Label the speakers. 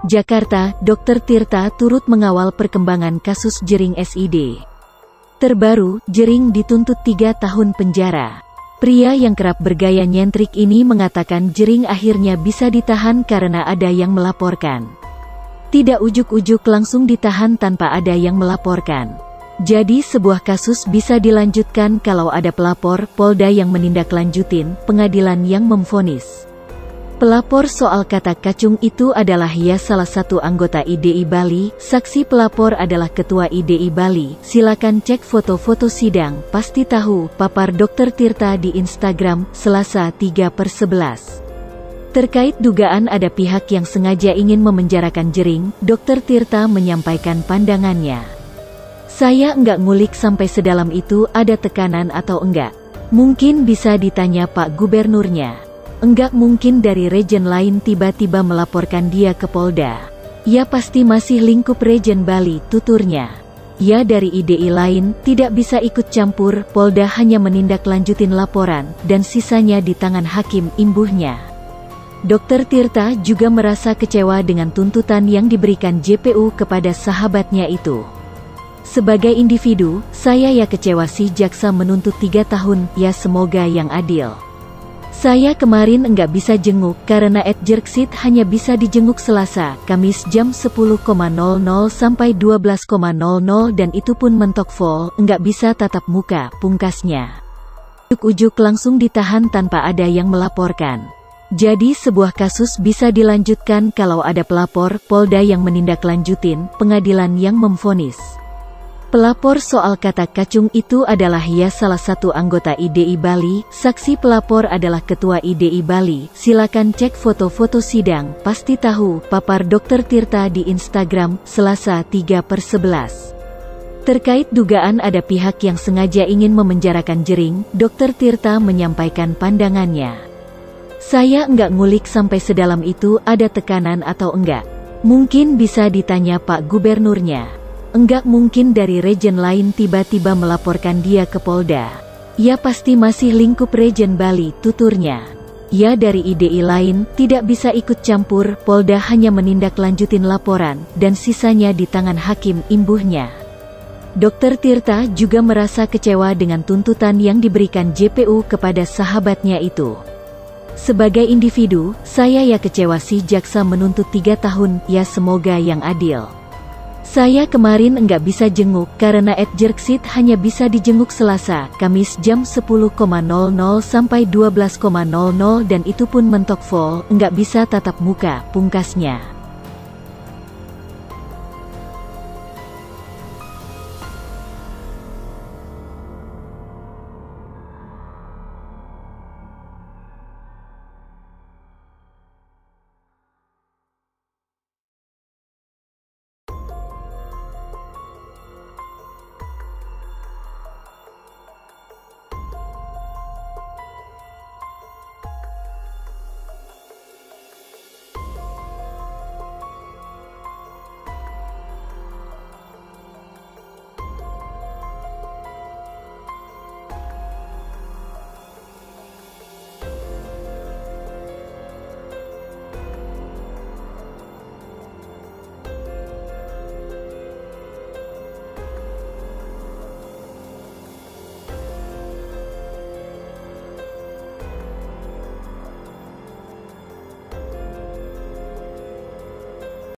Speaker 1: Jakarta, Dr. Tirta turut mengawal perkembangan kasus Jering SID. Terbaru, Jering dituntut 3 tahun penjara. Pria yang kerap bergaya nyentrik ini mengatakan Jering akhirnya bisa ditahan karena ada yang melaporkan. Tidak ujuk-ujuk langsung ditahan tanpa ada yang melaporkan. Jadi sebuah kasus bisa dilanjutkan kalau ada pelapor, Polda yang menindaklanjutin, pengadilan yang memvonis. Pelapor soal kata kacung itu adalah salah satu anggota IDI Bali. Saksi pelapor adalah Ketua IDI Bali. Silakan cek foto-foto sidang, pasti tahu, papar Dr. Tirta di Instagram, Selasa 3/11. Terkait dugaan ada pihak yang sengaja ingin memenjarakan Jering, Dr. Tirta menyampaikan pandangannya. Saya enggak ngulik sampai sedalam itu, ada tekanan atau enggak. Mungkin bisa ditanya Pak Gubernurnya. Enggak mungkin dari region lain tiba-tiba melaporkan dia ke Polda. Ya pasti masih lingkup region Bali, tuturnya. Ya dari IDI lain, tidak bisa ikut campur, Polda hanya menindaklanjutin laporan, dan sisanya di tangan hakim, imbuhnya. Dr. Tirta juga merasa kecewa dengan tuntutan yang diberikan JPU kepada sahabatnya itu. Sebagai individu, saya kecewa sih jaksa menuntut 3 tahun, semoga yang adil. Saya kemarin enggak bisa jenguk karena @jerksit hanya bisa dijenguk Selasa, Kamis jam 10.00 sampai 12.00 dan itu pun mentok full, enggak bisa tatap muka, pungkasnya. Ujuk-ujuk langsung ditahan tanpa ada yang melaporkan. Jadi sebuah kasus bisa dilanjutkan kalau ada pelapor, Polda yang menindaklanjutin, pengadilan yang memvonis. Pelapor soal kata kacung itu adalah salah satu anggota IDI Bali. Saksi pelapor adalah Ketua IDI Bali. Silakan cek foto-foto sidang, pasti tahu, papar Dr. Tirta di Instagram, Selasa 3/11. Terkait dugaan ada pihak yang sengaja ingin memenjarakan Jering, Dr. Tirta menyampaikan pandangannya. Saya enggak ngulik sampai sedalam itu, ada tekanan atau enggak. Mungkin bisa ditanya Pak Gubernurnya. Enggak mungkin dari region lain tiba-tiba melaporkan dia ke Polda. Ya pasti masih lingkup region Bali, tuturnya. Ya dari IDI lain, tidak bisa ikut campur, Polda hanya menindaklanjutin laporan, dan sisanya di tangan hakim, imbuhnya. Dr. Tirta juga merasa kecewa dengan tuntutan yang diberikan JPU kepada sahabatnya itu. Sebagai individu, saya kecewa sih jaksa menuntut 3 tahun, semoga yang adil. Saya kemarin enggak bisa jenguk karena @jerksit hanya bisa dijenguk Selasa, Kamis jam 10.00 sampai 12.00 dan itu pun mentok full, enggak bisa tatap muka, pungkasnya.